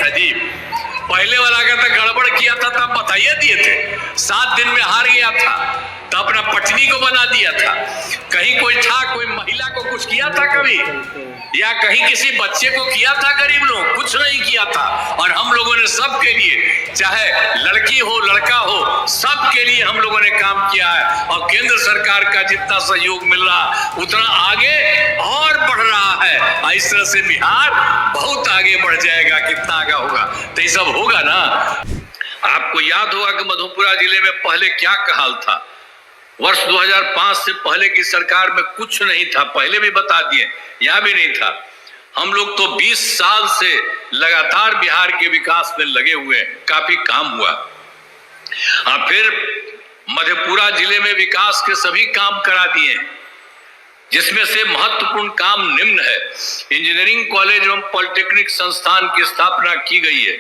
अच्छा जी, पहले वाला का तो गड़बड़ किया था तब बताइए दिए थे, 7 दिन में हार गया था तो अपना पत्नी को बना दिया था। कहीं कोई था, कोई महिला को कुछ किया था कभी, या कहीं किसी बच्चे को किया था? गरीब लोग कुछ नहीं किया था। और हम लोगों ने सबके लिए, चाहे लड़की हो लड़का हो, सबके लिए हम लोगों ने काम किया है। और केंद्र सरकार का जितना सहयोग मिल रहा उतना आगे और बढ़ रहा है। इस तरह से बिहार बहुत आगे बढ़ जाएगा। कितना आगे होगा तो ये सब होगा ना। आपको याद होगा कि मधेपुरा जिले में पहले क्या हाल था। वर्ष 2005 से पहले की सरकार में कुछ नहीं था, पहले भी बता दिए, यहां भी नहीं था। हम लोग तो 20 साल से लगातार बिहार के विकास में लगे हुए हैं, काफी काम हुआ। फिर मधेपुरा जिले में विकास के सभी काम करा दिए, जिसमें से महत्वपूर्ण काम निम्न है। इंजीनियरिंग कॉलेज एवं पॉलिटेक्निक संस्थान की स्थापना की गई है।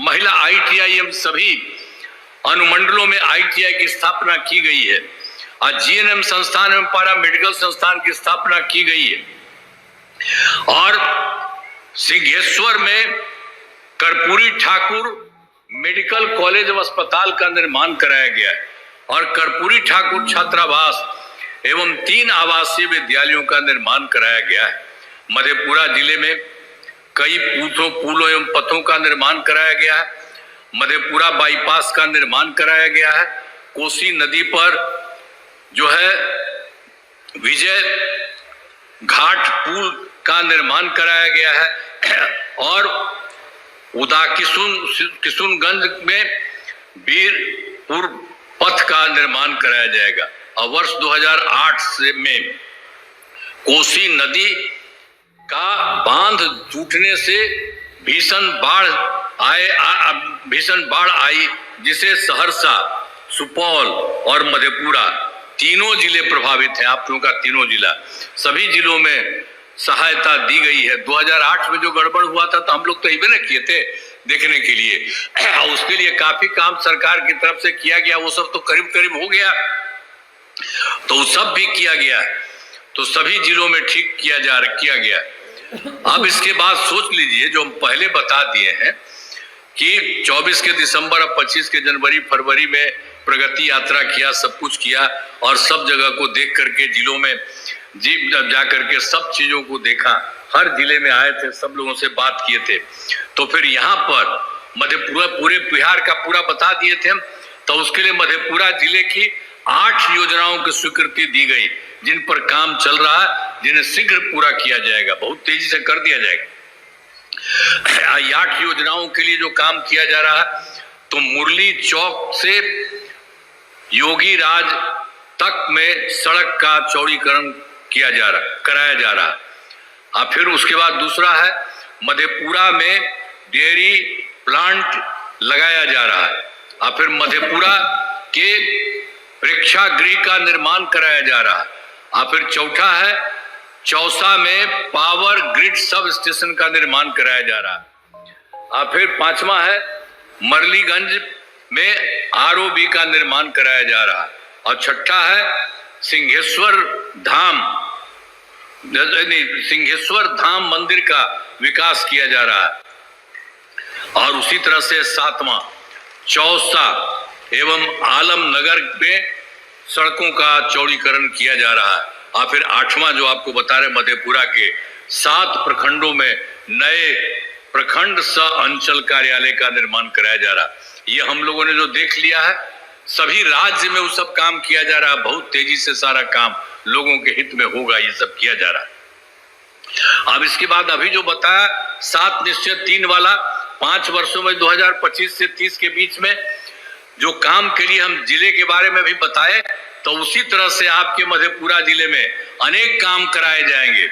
महिला ITI एवं सभी अनुमंडलों में ITI की स्थापना की गई है। और GNM संस्थान एवं पारा मेडिकल संस्थान की स्थापना की गई है। और सिंहेश्वर में कर्पूरी ठाकुर मेडिकल कॉलेज एवं अस्पताल का निर्माण कराया गया है। और कर्पूरी ठाकुर छात्रावास एवं 3 आवासीय विद्यालयों का निर्माण कराया गया है। मधेपुरा जिले में कई पुलों एवं पथों का निर्माण कराया गया है। मधेपुरा बाईपास का निर्माण कराया गया है। कोसी नदी पर जो है विजय घाट पुल का निर्माण कराया गया है। और किशुनगंज में वीरपुर पथ का निर्माण कराया जाएगा। और वर्ष 2008 से में कोसी नदी का बांध टूटने से भीषण बाढ़ आई, जिसे सहरसा, सुपौल और मधेपुरा तीनों जिले प्रभावित हैं। आप लोगों का तीनों जिला, सभी जिलों में सहायता दी गई है। 2008 में जो गड़बड़ हुआ था तो हम लोग तो इवेंट किए थे देखने के लिए, उसके लिए काफी काम सरकार की तरफ से किया गया। वो सब तो करीब करीब हो गया, तो वो सब भी किया गया, तो सभी जिलों में ठीक किया गया। अब इसके बाद सोच लीजिए, जो हम पहले बता दिए हैं कि 24 के दिसंबर और 25 के जनवरी फरवरी में प्रगति यात्रा किया, सब कुछ किया, और सब जगह को देख करके जिलों में जा करके सब चीजों को देखा। हर जिले में आए थे, सब लोगों से बात किए थे। तो फिर यहाँ पर मधेपुरा पूरे बिहार का पूरा बता दिए थे हम। तो उसके लिए मधेपुरा जिले की 8 योजनाओं की स्वीकृति दी गई, जिन पर काम चल रहा है, जिन्हें शीघ्र पूरा किया जाएगा, बहुत तेजी से कर दिया जाएगा। 8 योजनाओं के लिए जो काम किया जा रहा है, तो मुरली चौक से योगी राज तक में सड़क का चौड़ीकरण कराया जा रहा है। फिर उसके बाद दूसरा है, मधेपुरा में डेयरी प्लांट लगाया जा रहा है। फिर मधेपुरा के प्रेक्षागृह का निर्माण कराया जा रहा है। फिर चौथा है, चौसा में पावर ग्रिड सब स्टेशन का निर्माण कराया जा रहा है। फिर 5वां है, मरलीगंज में ROB का निर्माण कराया जा रहा है। और 6ठा है, सिंहेश्वर धाम मंदिर का विकास किया जा रहा है। और उसी तरह से 7वां, चौसा एवं आलमनगर में सड़कों का चौड़ीकरण किया जा रहा है। और फिर 8वां जो आपको बता रहे, मधेपुरा के 7 प्रखंडों में नए प्रखंड सह अंचल कार्यालय का निर्माण कराया जा रहा है। ये हम लोगों ने जो देख लिया है, सभी राज्य में वो सब काम किया जा रहा है। बहुत तेजी से सारा काम लोगों के हित में होगा, ये सब किया जा रहा है। अब इसके बाद अभी जो बताया 7 निश्चय 3 वाला, 5 वर्षों में 2025 से 30 के बीच में जो काम के लिए हम जिले के बारे में भी बताए, तो उसी तरह से आपके मधेपुरा जिले में अनेक काम कराए जाएंगे।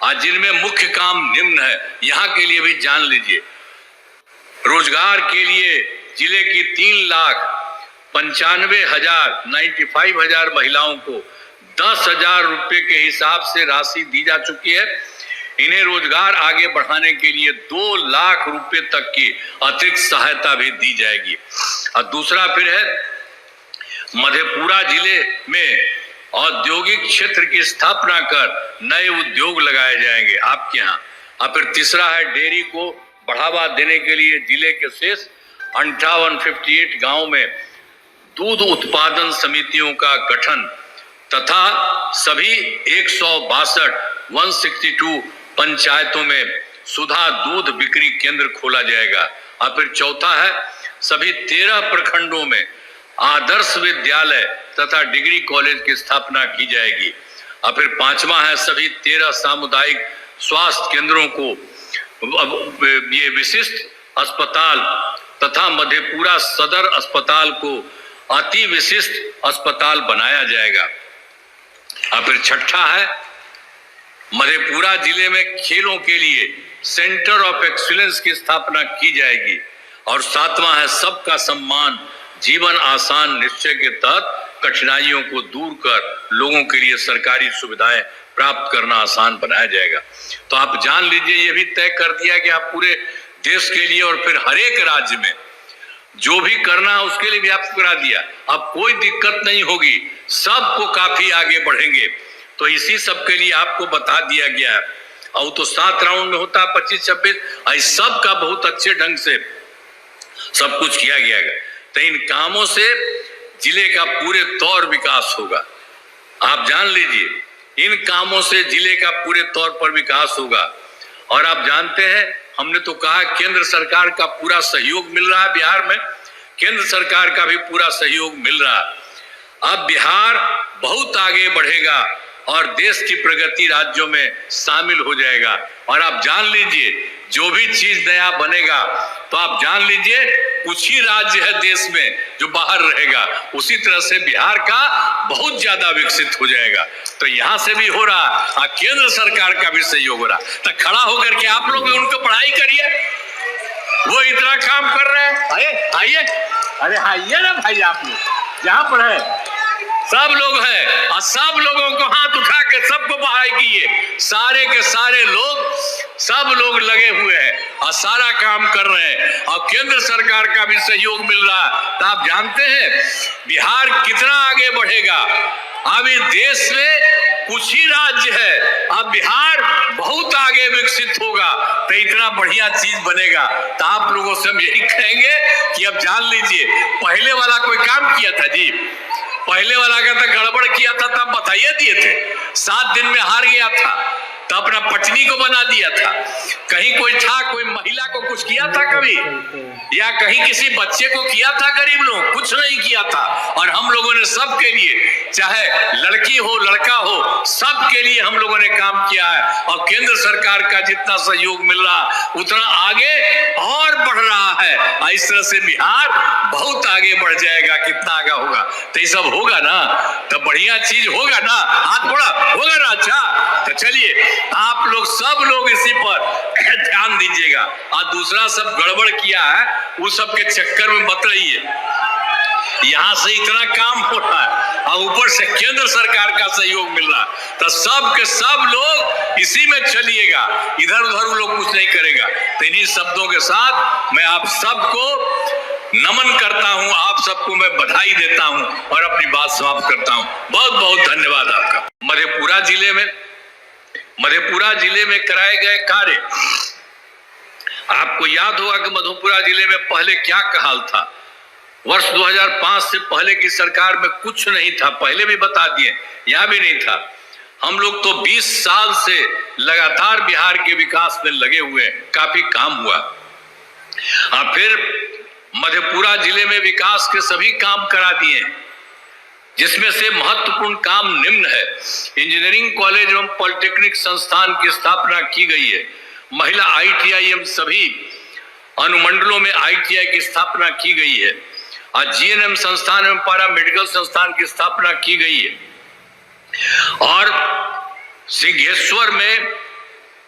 आज जिनमें मुख्य काम निम्न है, यहाँ के लिए भी जान लीजिए। रोजगार के लिए जिले की 3,95,000 महिलाओं को 10,000 रुपए के हिसाब से राशि दी जा चुकी है। इन्हें रोजगार आगे बढ़ाने के लिए 2 लाख रुपए तक की अतिरिक्त सहायता भी दी जाएगी। और दूसरा फिर है, मधेपुरा जिले में औद्योगिक क्षेत्र की स्थापना कर नए उद्योग लगाए जाएंगे आपके यहाँ। और फिर तीसरा है, डेयरी को बढ़ावा देने के लिए जिले के शेष 58 गांव में दूध उत्पादन समितियों का गठन तथा सभी 162 पंचायतों में सुधा दूध बिक्री केंद्र खोला जाएगा। और फिर चौथा है सभी 13 प्रखंडों में आदर्श विद्यालय तथा डिग्री कॉलेज की स्थापना की जाएगी। और फिर पांचवा है सभी 13 सामुदायिक स्वास्थ्य केंद्रों को ये विशिष्ट अस्पताल तथा मधेपुरा सदर अस्पताल को अति विशिष्ट अस्पताल बनाया जाएगा। और फिर छठा है मधेपुरा जिले में खेलों के लिए सेंटर ऑफ एक्सीलेंस की स्थापना की जाएगी। और सातवां है सबका सम्मान जीवन आसान निश्चय के तहत कठिनाइयों को दूर कर लोगों के लिए सरकारी सुविधाएं प्राप्त करना आसान बनाया जाएगा। तो आप जान लीजिए ये भी तय कर दिया कि आप पूरे देश के लिए और फिर हर एक राज्य में जो भी करना है उसके लिए भी आपको करा दिया। अब कोई दिक्कत नहीं होगी, सबको काफी आगे बढ़ेंगे। तो इसी सब के लिए आपको बता दिया गया है। और तो 7 राउंड में होता है 25-26, इस सब का बहुत अच्छे ढंग से सब कुछ किया गया है। तो इन कामों से जिले का पूरे तौर विकास होगा। आप जान लीजिए इन कामों से जिले का पूरे तौर पर विकास होगा। और आप जानते हैं हमने तो कहा केंद्र सरकार का पूरा सहयोग मिल रहा है बिहार में, केंद्र सरकार का भी पूरा सहयोग मिल रहा है। अब बिहार बहुत आगे बढ़ेगा और देश की प्रगति राज्यों में शामिल हो जाएगा। और आप जान लीजिए जो भी चीज नया बनेगा तो आप जान लीजिए कुछ ही राज्य है देश में जो बाहर रहेगा, उसी तरह से बिहार का बहुत ज्यादा विकसित हो जाएगा। तो यहाँ से भी हो रहा और केंद्र सरकार का भी सहयोग हो रहा। तो खड़ा होकर के आप लोग उनको पढ़ाई करिए, वो इतना काम कर रहे हैं। आइए आइए, अरे आइए ना भाई, आप लोग जहाँ पर है सब लोग हैं और सब लोगों को हाथ उठा के सबको पढ़ाई कीजिए। सारे के सारे लोग सब लोग लगे हुए हैं और सारा काम कर रहे हैं और केंद्र सरकार का भी सहयोग मिल रहा है। तो आप जानते हैं बिहार कितना आगे बढ़ेगा। अभी देश में कुछ ही राज्य है, अब बिहार बहुत आगे विकसित होगा तो इतना बढ़िया चीज बनेगा। तो आप लोगों से हम यही कहेंगे कि अब जान लीजिए पहले वाला कोई काम किया था जी, पहले वाला का तो गड़बड़ किया था तब बताइए दिए थे, 7 दिन में हार गया था तो अपना पत्नी को बना दिया था। कहीं कोई था कोई महिला को कुछ किया था कभी, या कहीं किसी बच्चे को किया था गरीब लोग, कुछ नहीं किया था। और हम लोगों ने सबके लिए, चाहे लड़की हो लड़का हो, सबके लिए हम लोगों ने काम किया है। और केंद्र सरकार का जितना सहयोग मिल रहा उतना आगे और बढ़ रहा है। इस तरह से बिहार बहुत आगे बढ़ जाएगा। कितना आगे होगा तो ये सब होगा ना, तो बढ़िया चीज होगा ना, हाथ बढ़ा होगा ना। अच्छा तो चलिए आप लोग सब लोग इसी पर ध्यान दीजिएगा। और दूसरा सब गड़बड़ किया है वो सब के चक्कर में मत रहिए। यहाँ से इतना काम हो रहा है और ऊपर से केंद्र सरकार का सहयोग मिल रहा है, तो सब के सब लोग इसी में चलिएगा, इधर उधर वो लोग कुछ नहीं करेगा। तो इन्हीं शब्दों के साथ मैं आप सबको नमन करता हूं, आप सबको मैं बधाई देता हूं और अपनी बात समाप्त करता हूं। बहुत बहुत धन्यवाद आपका। मधेपुरा जिले में कराए गए कार्य, आपको याद होगा कि मधेपुरा जिले में पहले क्या हाल था। वर्ष 2005 से पहले की सरकार में कुछ नहीं था, पहले भी बता दिए, यहां भी नहीं था। हम लोग तो 20 साल से लगातार बिहार के विकास में लगे हुए हैं, काफी काम हुआ। फिर मधेपुरा जिले में विकास के सभी काम करा दिए, जिसमें से महत्वपूर्ण काम निम्न है। इंजीनियरिंग कॉलेज एवं पॉलिटेक्निक संस्थान की स्थापना की गई है। महिला ITI एवं सभी अनुमंडलों में ITI की स्थापना की गई है। और GNM संस्थान एवं पारा मेडिकल संस्थान की स्थापना की गई है। और सिंहेश्वर में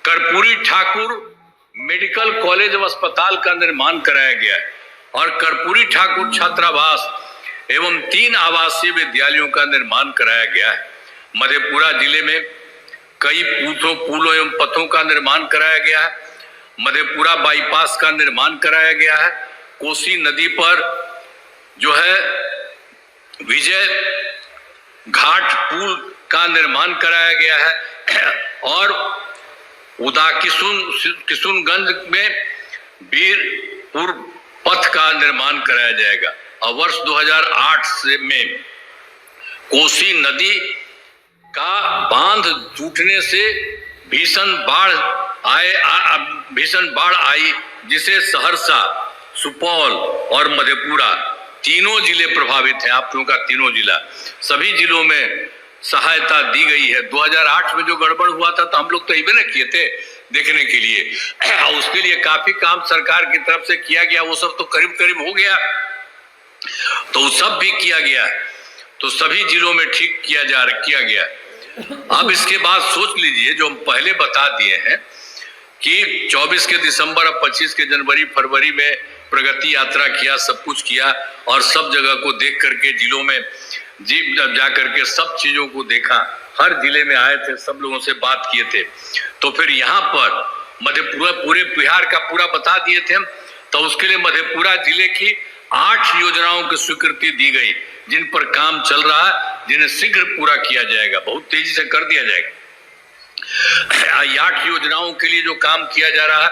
कर्पूरी ठाकुर मेडिकल कॉलेज एवं अस्पताल का निर्माण कराया गया है। और कर्पूरी ठाकुर छात्रावास एवं 3 आवासीय विद्यालयों का निर्माण कराया गया है। मधेपुरा जिले में कई पुलों एवं पथों का निर्माण कराया गया है। मधेपुरा बाईपास का निर्माण कराया गया है। कोसी नदी पर जो है विजय घाट पुल का निर्माण कराया गया है। और किशुनगंज में वीरपुर पथ का निर्माण कराया जाएगा। और वर्ष 2008 में कोसी नदी का बांध टूटने से भीषण बाढ़ आई, जिसे सहरसा, सुपौल और मधेपुरा तीनों जिले प्रभावित हैं। आप लोगों का तीनों जिला, सभी जिलों में सहायता दी गई है। 2008 में जो गड़बड़ हुआ था तो हम लोग तो इवेंट किए थे देखने के लिए, और उसके लिए काफी काम सरकार की तरफ से किया गया। वो सब तो करीब करीब हो गया, तो वो सब भी किया गया, तो सभी जिलों में ठीक किया गया। अब इसके बाद सोच लीजिए, जो हम पहले बता दिए हैं कि 24 के दिसंबर और 25 के जनवरी फरवरी में प्रगति यात्रा किया, सब कुछ किया, और सब जगह को देख करके जिलों में जा करके सब चीजों को देखा, हर जिले में आए थे, सब लोगों से बात किए थे। तो फिर यहाँ पर मधेपुरा, पूरे बिहार का पूरा बता दिए थे हम, तो उसके लिए मधेपुरा जिले की 8 योजनाओं की स्वीकृति दी गई, जिन पर काम चल रहा है, जिन्हें शीघ्र पूरा किया जाएगा, बहुत तेजी से कर दिया जाएगा। 8 योजनाओं के लिए जो काम किया जा रहा है,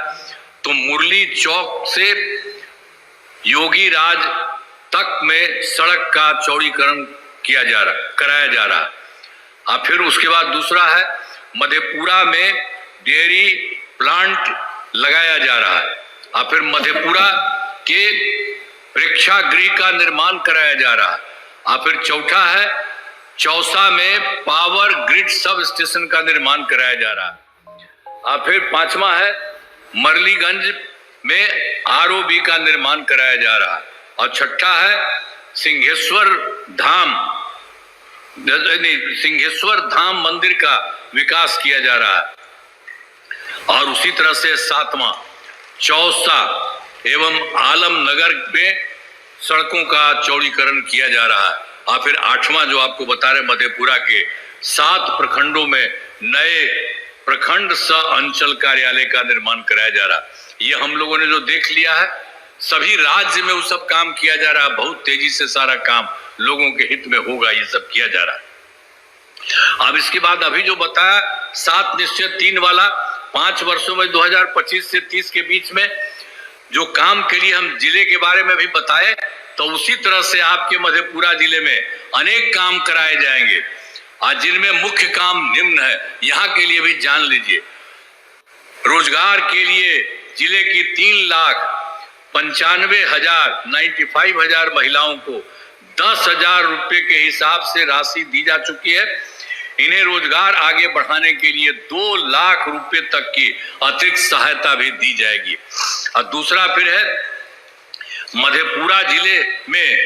तो मुरली चौक से योगी राज तक में सड़क का चौड़ीकरण कराया जा रहा है। फिर उसके बाद दूसरा है, मधेपुरा में डेयरी प्लांट लगाया जा रहा है। फिर मधेपुरा के प्रेक्षागृह का निर्माण कराया जा रहा है। फिर चौथा है, चौसा में पावर ग्रिड सब स्टेशन का निर्माण कराया जा रहा है। फिर पांचवा है, मरलीगंज में आरओबी का निर्माण कराया जा रहा है। और छठा है, सिंहेश्वर धाम मंदिर का विकास किया जा रहा है। और उसी तरह से सातवां, चौसा एवं आलमनगर में सड़कों का चौड़ीकरण किया जा रहा है। और फिर आठवां जो आपको बता रहे, मधेपुरा के 7 प्रखंडों में नए प्रखंड सह अंचल कार्यालय का निर्माण कराया जा रहा है। ये हम लोगों ने जो देख लिया है, सभी राज्य में वो सब काम किया जा रहा है। बहुत तेजी से सारा काम लोगों के हित में होगा, ये सब किया जा रहा है। अब इसके बाद अभी जो बताया 7 निश्चय 3 वाला, 5 वर्षों में 2025 से 30 के बीच में जो काम के लिए हम जिले के बारे में भी बताए, तो उसी तरह से आपके मधेपुरा जिले में अनेक काम कराए जाएंगे, आज जिनमें मुख्य काम निम्न है, यहाँ के लिए भी जान लीजिए। रोजगार के लिए जिले की 3,95,000 महिलाओं को 10,000 रुपए के हिसाब से राशि दी जा चुकी है। इन्हें रोजगार आगे बढ़ाने के लिए 2 लाख रुपए तक की अतिरिक्त सहायता भी दी जाएगी। और दूसरा फिर है, मधेपुरा जिले में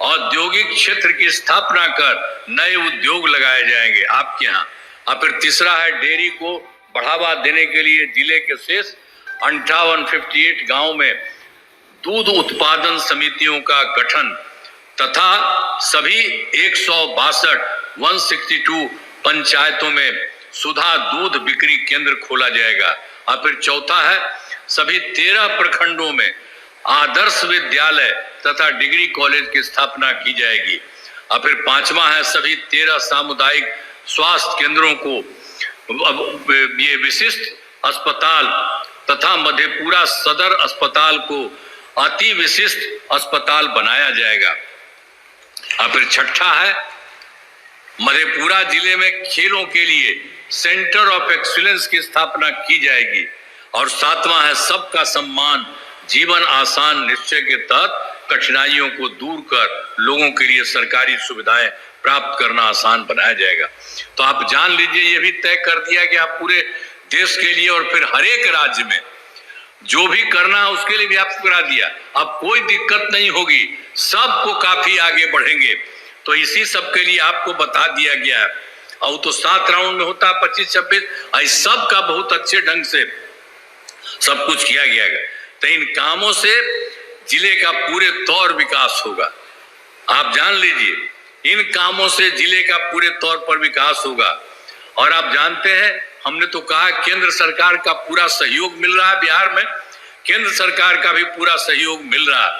औद्योगिक क्षेत्र की स्थापना कर नए उद्योग लगाए जाएंगे आपके यहाँ। और फिर तीसरा है, डेयरी को बढ़ावा देने के लिए जिले के शेष 58 गांव में दूध उत्पादन समितियों का गठन तथा सभी 162 पंचायतों में सुधा दूध बिक्री केंद्र खोला जाएगा। और फिर चौथा है, सभी 13 प्रखंडों में आदर्श विद्यालय तथा डिग्री कॉलेज की स्थापना की जाएगी। और फिर पांचवा है, सभी 13 सामुदायिक स्वास्थ्य केंद्रों को ये विशिष्ट अस्पताल तथा मधेपुरा सदर अस्पताल को अति विशिष्ट अस्पताल बनाया जाएगा। और फिर छठा है, मधेपुरा जिले में खेलों के लिए सेंटर ऑफ एक्सीलेंस की स्थापना की जाएगी। और सातवां है, सबका सम्मान जीवन आसान निश्चय के तहत कठिनाइयों को दूर कर लोगों के लिए सरकारी सुविधाएं प्राप्त करना आसान बनाया जाएगा। तो आप जान लीजिए, ये भी तय कर दिया कि आप पूरे देश के लिए और फिर हर एक राज्य में जो भी करना है उसके लिए भी आपको करा दिया। अब कोई दिक्कत नहीं होगी, सबको काफी आगे बढ़ेंगे। तो इसी सब के लिए आपको बता दिया गया है। और तो 7 राउंड में होता है 25-26, इस सब का बहुत अच्छे ढंग से सब कुछ किया गया है। तो इन कामों से जिले का पूरे तौर विकास होगा। आप जान लीजिए, इन कामों से जिले का पूरे तौर पर विकास होगा। और आप जानते हैं, हमने तो कहा केंद्र सरकार का पूरा सहयोग मिल रहा है बिहार में, केंद्र सरकार का भी पूरा सहयोग मिल रहा है।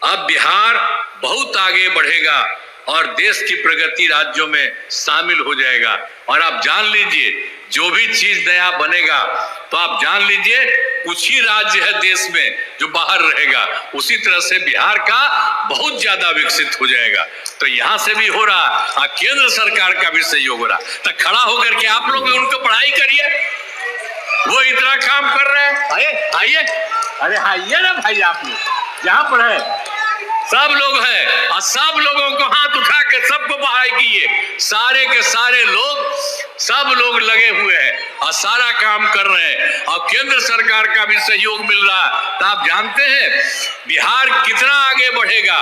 अब बिहार बहुत आगे बढ़ेगा और देश की प्रगति राज्यों में शामिल हो जाएगा। और आप जान लीजिए, जो भी चीज नया बनेगा तो आप जान लीजिए कुछ ही राज्य है देश में जो बाहर रहेगा, उसी तरह से बिहार का बहुत ज्यादा विकसित हो जाएगा। तो यहाँ से भी हो रहा और केंद्र सरकार का भी सहयोग हो रहा। तो खड़ा होकर के आप लोग उनको पढ़ाई करिए, वो इतना काम कर रहे हैं। आइए आइए, अरे आइए ना भाई, आप लोग यहाँ पर है, सब लोग हैं और सब लोगों को हाथ उठा के सबको पढ़ाई कीजिए। सारे के सारे लोग, सब लोग लगे हुए हैं और सारा काम कर रहे हैं और केंद्र सरकार का भी सहयोग मिल रहा है। तो आप जानते हैं बिहार कितना आगे बढ़ेगा।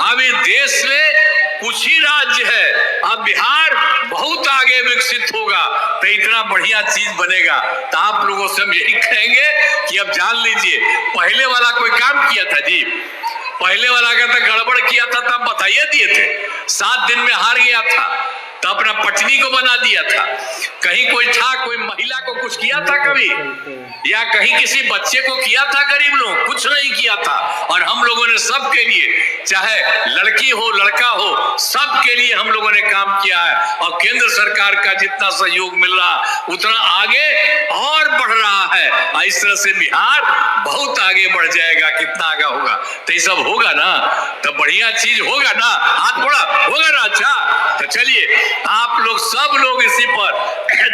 अभी देश में कुछ ही राज्य है, अब बिहार बहुत आगे विकसित होगा तो इतना बढ़िया चीज बनेगा। तो आप लोगों से हम यही कहेंगे कि अब जान लीजिए, पहले वाला कोई काम किया था जी, पहले वाला का तो गड़बड़ किया था तब बताइए दिए थे, 7 दिन में हार गया था तो अपना पत्नी को बना दिया था। कहीं कोई था, कोई महिला को कुछ किया था कभी, या कहीं किसी बच्चे को किया था? गरीब लोग कुछ नहीं किया था। और हम लोगों ने सबके लिए, चाहे लड़की हो लड़का हो, सबके लिए हम लोगों ने काम किया है और केंद्र सरकार का जितना सहयोग मिल रहा उतना आगे और बढ़ रहा है। इस तरह से बिहार बहुत आगे बढ़ जाएगा। कितना आगे होगा तो ये सब होगा ना, तो बढ़िया चीज होगा ना, हाथ बढ़ा होगा ना। अच्छा तो चलिए, आप लोग सब लोग इसी पर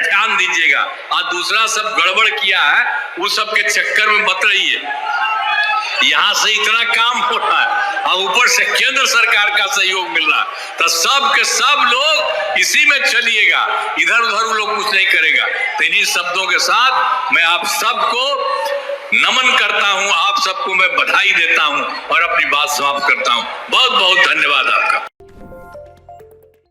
ध्यान दीजिएगा और दूसरा सब गड़बड़ किया है वो सब के चक्कर में मत रहिए। यहाँ से इतना काम हो रहा है और ऊपर से केंद्र सरकार का सहयोग मिल रहा है, तो सब के सब लोग इसी में चलिएगा, इधर उधर वो लोग कुछ नहीं करेगा। तो इन्हीं शब्दों के साथ मैं आप सबको नमन करता हूं, आप सबको मैं बधाई देता हूं और अपनी बात समाप्त करता हूं। बहुत बहुत धन्यवाद आपका।